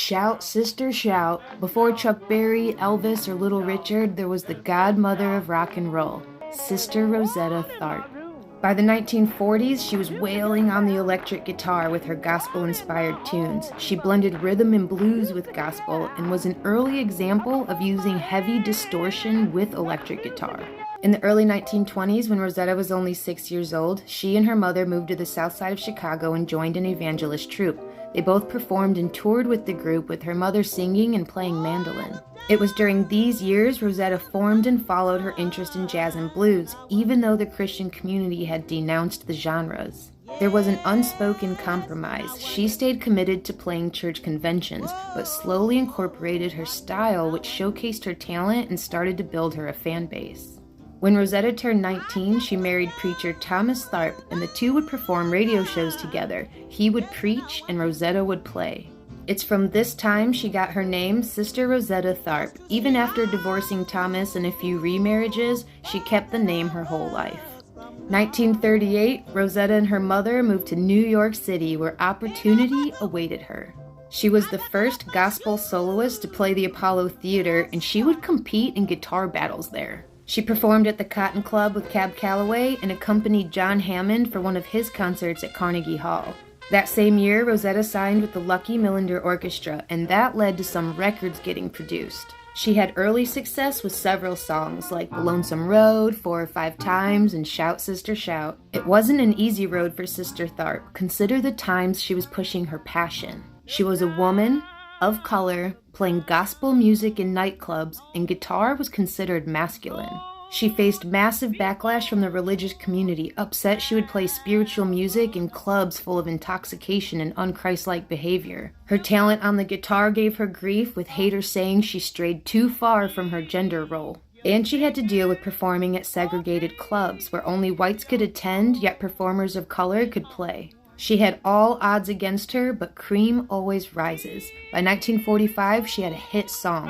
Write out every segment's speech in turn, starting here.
Shout, Sister, Shout. Before Chuck Berry, Elvis, or Little Richard, there was the godmother of rock and roll, Sister Rosetta Tharpe. By the 1940s, she was wailing on the electric guitar with her gospel-inspired tunes. She blended rhythm and blues with gospel and was an early example of using heavy distortion with electric guitar. In the early 1920s, when Rosetta was only 6 years old, she and her mother moved to the south side of Chicago and joined an evangelist troupe. They both performed and toured with the group, with her mother singing and playing mandolin. It was during these years Rosetta formed and followed her interest in jazz and blues, even though the Christian community had denounced the genres. There was an unspoken compromise. She stayed committed to playing church conventions, but slowly incorporated her style, which showcased her talent and started to build her a fan base. When Rosetta turned 19, she married preacher Thomas Tharpe, and the two would perform radio shows together. He would preach, and Rosetta would play. It's from this time she got her name, Sister Rosetta Tharpe. Even after divorcing Thomas and a few remarriages, she kept the name her whole life. 1938, Rosetta and her mother moved to New York City, where opportunity awaited her. She was the first gospel soloist to play the Apollo Theater, and she would compete in guitar battles there. She performed at the Cotton Club with Cab Calloway and accompanied John Hammond for one of his concerts at Carnegie Hall. That same year, Rosetta signed with the Lucky Millinder Orchestra, and that led to some records getting produced. She had early success with several songs like The Lonesome Road, 4 or 5 Times, and Shout, Sister, Shout. It wasn't an easy road for Sister Tharpe. Consider the times she was pushing her passion. She was a woman of color, playing gospel music in nightclubs, and guitar was considered masculine. She faced massive backlash from the religious community, upset she would play spiritual music in clubs full of intoxication and unchristlike behavior. Her talent on the guitar gave her grief, with haters saying she strayed too far from her gender role. And she had to deal with performing at segregated clubs, where only whites could attend, yet performers of color could play. She had all odds against her, but cream always rises. By 1945, she had a hit song,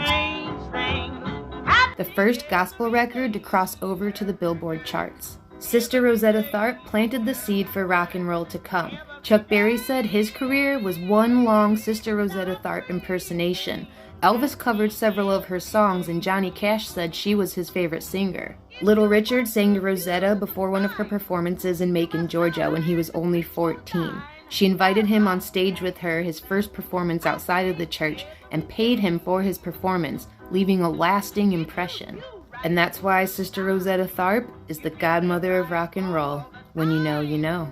the first gospel record to cross over to the Billboard charts. Sister Rosetta Tharpe planted the seed for rock and roll to come. Chuck Berry said his career was one long Sister Rosetta Tharpe impersonation. Elvis covered several of her songs, and Johnny Cash said she was his favorite singer. Little Richard sang to Rosetta before one of her performances in Macon, Georgia, when he was only 14. She invited him on stage with her, his first performance outside of the church, and paid him for his performance, leaving a lasting impression. And that's why Sister Rosetta Tharpe is the godmother of rock and roll. When you know, you know.